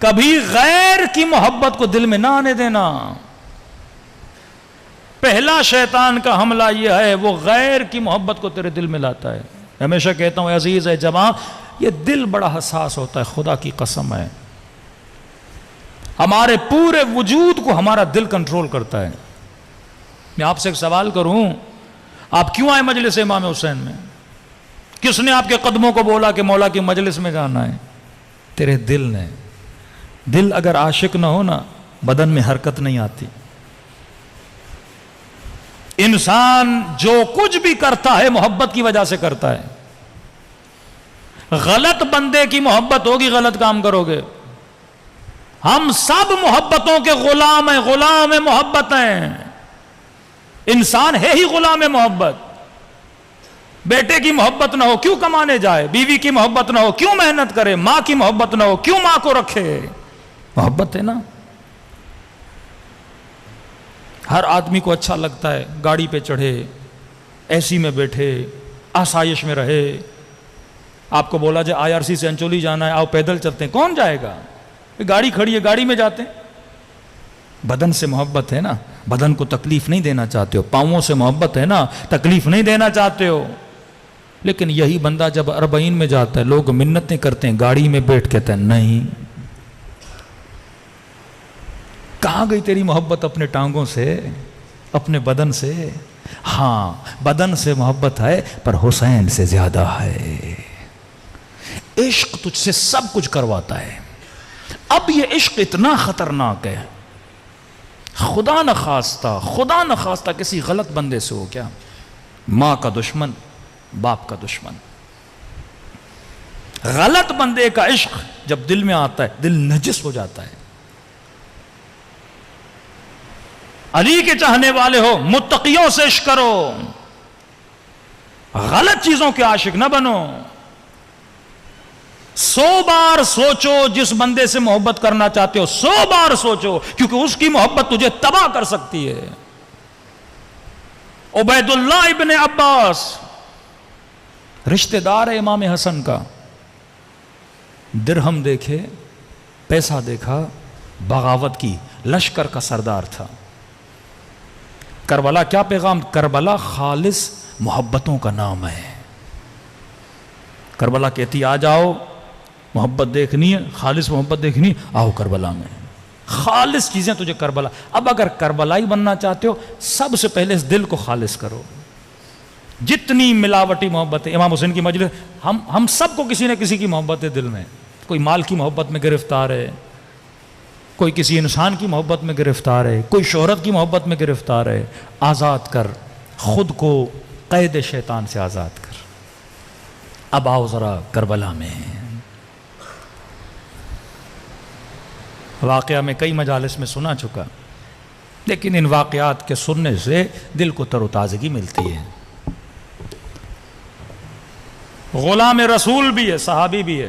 کبھی غیر کی محبت کو دل میں نہ آنے دینا. پہلا شیطان کا حملہ یہ ہے، وہ غیر کی محبت کو تیرے دل میں لاتا ہے. ہمیشہ کہتا ہوں عزیز ہے جوان، یہ دل بڑا حساس ہوتا ہے، خدا کی قسم ہے. ہمارے پورے وجود کو ہمارا دل کنٹرول کرتا ہے. میں آپ سے ایک سوال کروں، آپ کیوں آئے مجلس امام حسین میں؟ کس نے آپ کے قدموں کو بولا کہ مولا کی مجلس میں جانا ہے؟ تیرے دل نے. دل اگر عاشق نہ ہو نا، بدن میں حرکت نہیں آتی. انسان جو کچھ بھی کرتا ہے محبت کی وجہ سے کرتا ہے. غلط بندے کی محبت ہوگی، غلط کام کرو گے. ہم سب محبتوں کے غلام ہیں، غلام محبت ہیں. انسان ہے ہی غلام محبت. بیٹے کی محبت نہ ہو کیوں کمانے جائے؟ بیوی کی محبت نہ ہو کیوں محنت کرے؟ ماں کی محبت نہ ہو کیوں ماں کو رکھے؟ محبت ہے نا. ہر آدمی کو اچھا لگتا ہے گاڑی پہ چڑھے، اے سی میں بیٹھے، آسائش میں رہے. آپ کو بولا جائے IRC سے انچولی جانا ہے، آؤ پیدل چلتے ہیں، کون جائے گا؟ گاڑی کھڑی ہے، گاڑی میں جاتے ہیں. بدن سے محبت ہے نا، بدن کو تکلیف نہیں دینا چاہتے ہو. پاؤں سے محبت ہے نا، تکلیف نہیں دینا چاہتے ہو. لیکن یہی بندہ جب 40 میں جاتا ہے، لوگ منتیں کرتے ہیں، گاڑی میں بیٹھ کہتے ہیں نہیں. کہاں گئی تیری محبت اپنے ٹانگوں سے، اپنے بدن سے؟ ہاں بدن سے محبت ہے، پر حسین سے زیادہ ہے. عشق تجھ سے سب کچھ کرواتا ہے. اب یہ عشق اتنا خطرناک ہے، خدا نہ خواستہ کسی غلط بندے سے ہو کیا، ماں کا دشمن، باپ کا دشمن. غلط بندے کا عشق جب دل میں آتا ہے دل نجس ہو جاتا ہے. علی کے چاہنے والے ہو، متقیوں سے عشق کرو، غلط چیزوں کے عاشق نہ بنو. 100 بار سوچو جس بندے سے محبت کرنا چاہتے ہو، 100 بار سوچو، کیونکہ اس کی محبت تجھے تباہ کر سکتی ہے. عبید اللہ ابن عباس رشتہ دار ہے امام حسن کا. درہم دیکھے، پیسہ دیکھا، بغاوت کی، لشکر کا سردار تھا. کربلا کیا پیغام؟ کربلا خالص محبتوں کا نام ہے. کربلا کہتی آ جاؤ، محبت دیکھنی ہے، خالص محبت دیکھنی ہے، آؤ کربلا میں. خالص چیزیں تجھے کربلا. اب اگر کربلائی بننا چاہتے ہو، سب سے پہلے اس دل کو خالص کرو. جتنی ملاوٹی محبت ہے، امام حسین کی مجلس، ہم سب کو کسی نہ کسی کی محبت ہے دل میں. کوئی مال کی محبت میں گرفتار ہے، کوئی کسی انسان کی محبت میں گرفتار ہے، کوئی شہرت کی محبت میں گرفتار ہے. آزاد کر خود کو، قید شیطان سے آزاد کر. اب آؤ ذرا کربلا میں. واقعہ میں کئی مجالس میں سنا چکا، لیکن ان واقعات کے سننے سے دل کو تر و تازگی ملتی ہے. غلام رسول بھی ہے، صحابی بھی ہے.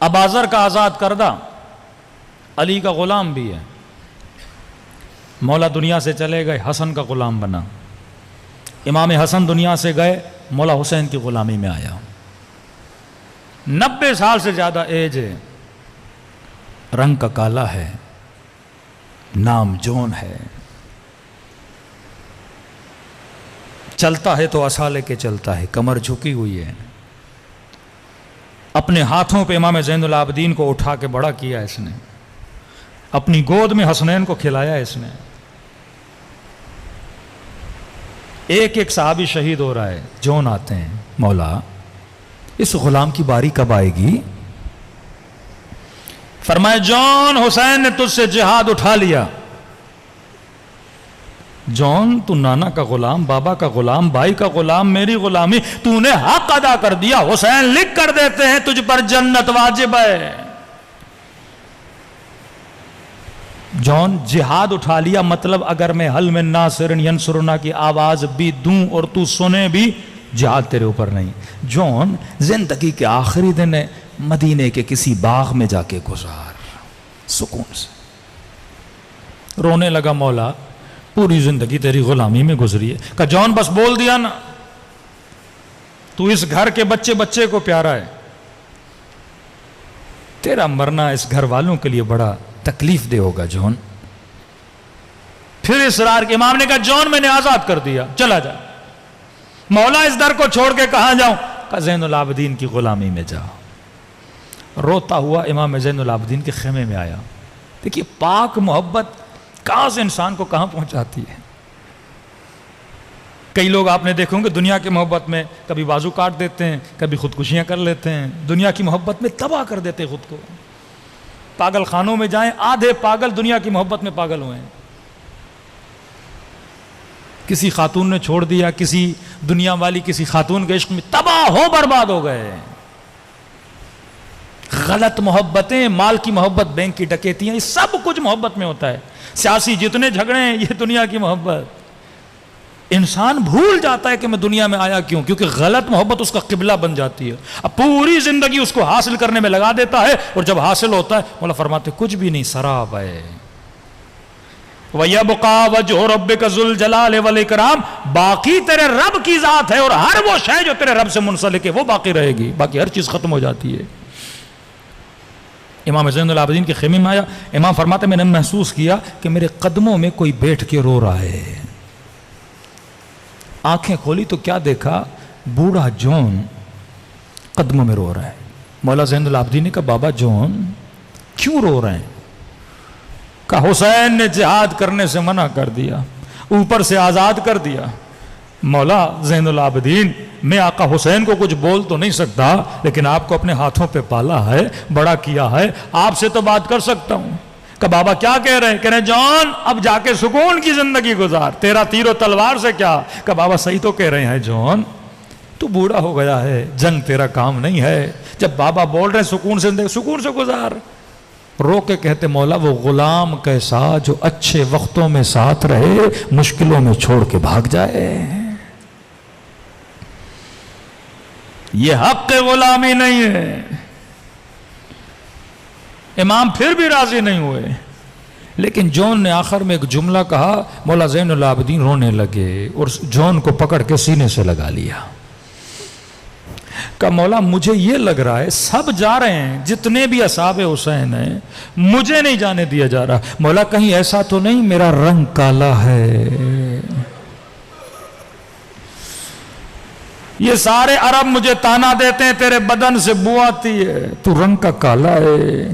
ابازر کا آزاد کردہ، علی کا غلام بھی ہے. مولا دنیا سے چلے گئے، حسن کا غلام بنا. امام حسن دنیا سے گئے، مولا حسین کی غلامی میں آیا. 90 سال سے زیادہ ایج ہے، رنگ کا کالا ہے، نام جون ہے. چلتا ہے تو عصا لے کے چلتا ہے، کمر جھکی ہوئی ہے. اپنے ہاتھوں پہ امام زین العابدین کو اٹھا کے بڑا کیا اس نے، اپنی گود میں حسنین کو کھلایا اس نے. ایک ایک صحابی شہید ہو رہا ہے. جون آتے ہیں، مولا اس غلام کی باری کب آئے گی؟ فرمائے جون، حسین نے تجھ سے جہاد اٹھا لیا. جون تو نانا کا غلام، بابا کا غلام، بھائی کا غلام، میری غلامی تو نے حق ادا کر دیا. حسین لکھ کر دیتے ہیں تجھ پر جنت واجب ہے. جون جہاد اٹھا لیا، مطلب اگر میں حل من ناصر ینصرنا کی آواز بھی دوں اور تو سنے بھی، جہاد تیرے اوپر نہیں. جون زندگی کے آخری دن مدینے کے کسی باغ میں جا کے گزار سکون سے. رونے لگا، مولا پوری زندگی تیری غلامی میں گزری ہے. کہ جون بس بول دیا نا، تو اس گھر کے بچے بچے کو پیارا ہے، تیرا مرنا اس گھر والوں کے لیے بڑا تکلیف دہ ہوگا جون. پھر اصرار کے امام نے کہا جون میں نے آزاد کر دیا, چلا جا. مولا اس در کو چھوڑ کے کہاں جاؤں؟ کہا زین العابدین کی غلامی میں جا. روتا ہوا امام زین العابدین کے خیمے میں آیا. دیکھیے پاک محبت کہاں سے انسان کو کہاں پہنچاتی ہے. کئی لوگ آپ نے دیکھیں گے دنیا کی محبت میں کبھی بازو کاٹ دیتے ہیں, کبھی خودکشیاں کر لیتے ہیں, دنیا کی محبت میں تباہ کر دیتے ہیں خود کو. پاگل خانوں میں جائیں, آدھے پاگل دنیا کی محبت میں پاگل ہوئے ہیں. کسی خاتون نے چھوڑ دیا, کسی دنیا والی کسی خاتون کے عشق میں تباہ ہو برباد ہو گئے. غلط محبتیں, مال کی محبت, بینک کی ڈکیتیاں, یہ سب کچھ محبت میں ہوتا ہے. سیاسی جتنے جھگڑے ہیں یہ دنیا کی محبت. انسان بھول جاتا ہے کہ میں دنیا میں آیا کیوں, کیونکہ غلط محبت اس کا قبلہ بن جاتی ہے. اب پوری زندگی اس کو حاصل کرنے میں لگا دیتا ہے, اور جب حاصل ہوتا ہے مولا فرماتے کچھ بھی نہیں, سراب ہے. وَيَبْقَى وَجْهُ رَبِّكَ ذُو الْجَلَالِ وَالْإِكْرَامِ, باقی تیرے رب کی ذات ہے, اور ہر وہ شے جو تیرے رب سے منسلک ہے وہ باقی رہے گی, باقی ہر چیز ختم ہو جاتی ہے. امام زین العابدین کے خیمے میں آیا. امام فرماتے میں نے محسوس کیا کہ میرے قدموں میں کوئی بیٹھ کے رو رہا ہے. آنکھیں کھولی تو کیا دیکھا, بوڑھا جون قدموں میں رو رہا ہے. مولا زین العابدین نے کہا بابا جون کیوں رو رہے ہیں؟ کہا حسین نے جہاد کرنے سے منع کر دیا, اوپر سے آزاد کر دیا. مولا زین العابدین میں آقا حسین کو کچھ بول تو نہیں سکتا, لیکن آپ کو اپنے ہاتھوں پہ پالا ہے, بڑا کیا ہے, آپ سے تو بات کر سکتا ہوں. کہ بابا کیا کہہ رہے ہیں؟ کہہ رہے ہیں جون اب جا کے سکون کی زندگی گزار, تیرا تیر و تلوار سے کیا. کہ بابا صحیح تو کہہ رہے ہیں جون, تو بوڑھا ہو گیا ہے, جنگ تیرا کام نہیں ہے. جب بابا بول رہے ہیں سکون سے زندگی, سکون سے گزار. رو کے کہتے مولا وہ غلام کیسا جو اچھے وقتوں میں ساتھ رہے, مشکلوں میں چھوڑ کے بھاگ جائے. یہ حق غلامی نہیں ہے. امام پھر بھی راضی نہیں ہوئے, لیکن جون نے آخر میں ایک جملہ کہا. مولا زین العابدین رونے لگے اور جون کو پکڑ کے سینے سے لگا لیا. کہ مولا مجھے یہ لگ رہا ہے سب جا رہے ہیں, جتنے بھی اصحاب حسین ہیں, مجھے نہیں جانے دیا جا رہا. مولا کہیں ایسا تو نہیں میرا رنگ کالا ہے؟ یہ سارے عرب مجھے تانا دیتے ہیں تیرے بدن سے بو آتی ہے, تو رنگ کا کالا ہے.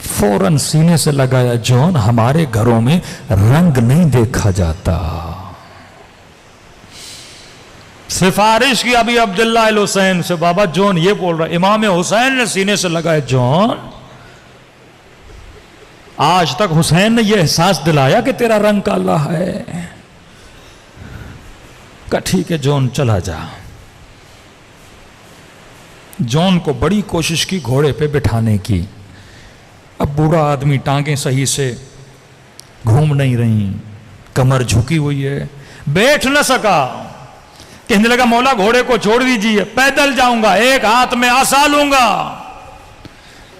فوراً سینے سے لگایا جون ہمارے گھروں میں رنگ نہیں دیکھا جاتا. سفارش کی ابھی عبداللہ الحسین سے, بابا جون یہ بول رہا ہے. امام حسین نے سینے سے لگایا جون آج تک حسین نے یہ احساس دلایا کہ تیرا رنگ کالا ہے. کہا ٹھیک ہے جون چلا جا. جون کو بڑی کوشش کی گھوڑے پہ بٹھانے کی. اب بوڑھا آدمی, ٹانگیں صحیح سے گھوم نہیں رہی, کمر جھکی ہوئی ہے, بیٹھ نہ سکا. کہنے لگا مولا گھوڑے کو چھوڑ دیجیے, پیدل جاؤں گا, ایک ہاتھ میں عصا لوں گا,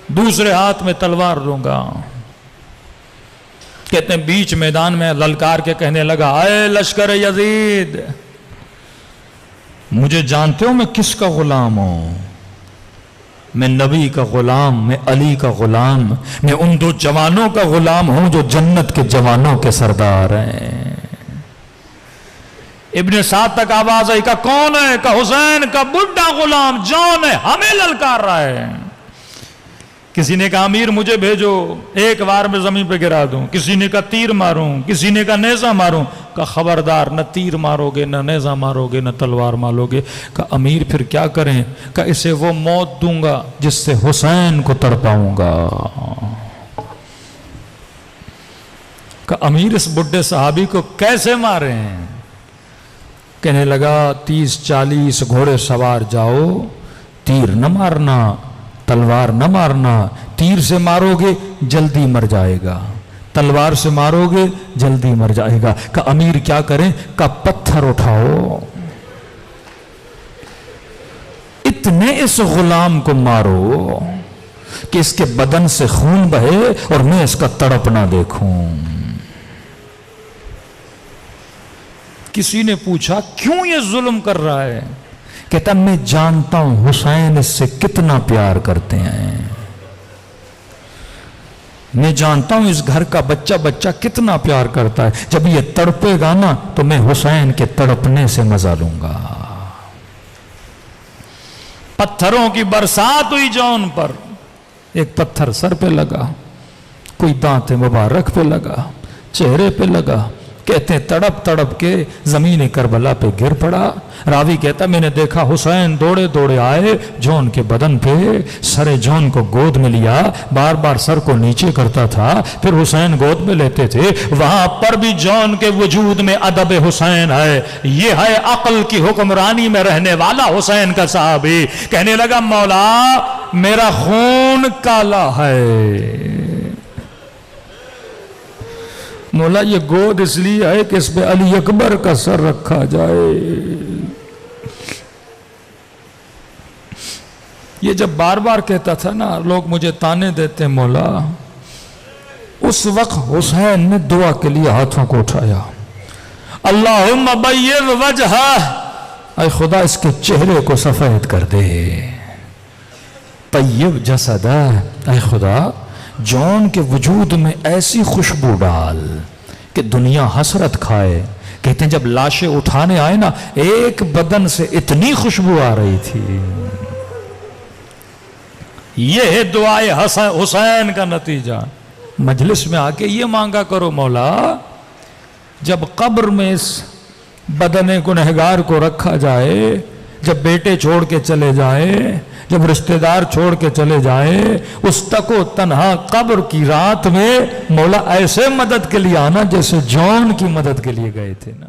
دوسرے ہاتھ میں تلوار لوں گا. کہتے ہیں بیچ میدان میں للکار کے کہنے لگا اے لشکر یزید, مجھے جانتے ہو میں کس کا غلام ہوں؟ میں نبی کا غلام, میں علی کا غلام, میں ان دو جوانوں کا غلام ہوں جو جنت کے جوانوں کے سردار ہیں. ابن سعد تک آواز آئی کہ کون ہے؟ کہ حسین کا بڈھا غلام جون ہے, ہمیں للکار رہا ہے. کسی نے کہا امیر مجھے بھیجو, ایک وار میں زمین پہ گرا دوں. کسی نے کہا تیر ماروں, کسی نے کہا نیزہ ماروں. کہ خبردار, نہ تیر مارو گے, نہ نیزہ مارو گے, نہ تلوار مارو گے. کہ امیر پھر کیا کریں؟ کہ اسے وہ موت دوں گا جس سے حسین کو تڑپاؤں گا. کہ امیر اس بڈھے صحابی کو کیسے مارے ہیں؟ کہنے لگا 30-40 گھوڑے سوار جاؤ, تیر نہ مارنا, تلوار نہ مارنا. تیر سے مارو گے جلدی مر جائے گا, تلوار سے مارو گے جلدی مر جائے گا. کہ امیر کیا کریں؟ کہ پتھر اٹھاؤ, اتنے اس غلام کو مارو کہ اس کے بدن سے خون بہے اور میں اس کا تڑپنا دیکھوں. کسی نے پوچھا کیوں یہ ظلم کر رہا ہے؟ کہتا میں جانتا ہوں حسین اس سے کتنا پیار کرتے ہیں. میں جانتا ہوں اس گھر کا بچہ بچہ کتنا پیار کرتا ہے، جب یہ تڑپے گا نا تو میں حسین کے تڑپنے سے مزہ لوں گا۔ پتھروں کی برسات ہوئی جون پر، ایک پتھر سر پہ لگا، کوئی دانت مبارک پہ لگا، چہرے پہ لگا، کہتے ہیں تڑپ تڑپ کے زمین کربلا پہ گر پڑا۔ راوی کہتا میں نے دیکھا حسین دوڑے دوڑے آئے جون کے بدن پہ، سر جون کو گود میں لیا، بار بار سر کو نیچے کرتا تھا، پھر حسین گود میں لیتے تھے۔ وہاں پر بھی جون کے وجود میں ادب حسین ہے، یہ ہے عقل کی حکمرانی میں رہنے والا حسین کا صحابی۔ کہنے لگا مولا میرا خون کالا ہے، مولا یہ گود اس لیے ہے کہ اس پہ علی اکبر کا سر رکھا جائے۔ یہ جب بار بار کہتا تھا نا لوگ مجھے تانے دیتے مولا، اس وقت حسین نے دعا کے لیے ہاتھوں کو اٹھایا، اللہم بیض وجہہ، اے خدا اس کے چہرے کو سفید کر دے، طیب جسدہ، اے خدا جون کے وجود میں ایسی خوشبو ڈال کہ دنیا حسرت کھائے۔ کہتے ہیں جب لاشیں اٹھانے آئے نا ایک بدن سے اتنی خوشبو آ رہی تھی۔ یہ ہے دعائے حسین کا نتیجہ۔ مجلس میں آ کے یہ مانگا کرو مولا جب قبر میں اس بدن گنہگار کو رکھا جائے، جب بیٹے چھوڑ کے چلے جائیں، جب رشتہ دار چھوڑ کے چلے جائیں، اس تک و تنہا قبر کی رات میں مولا ایسے مدد کے لیے آنا جیسے جون کی مدد کے لیے گئے تھے نا۔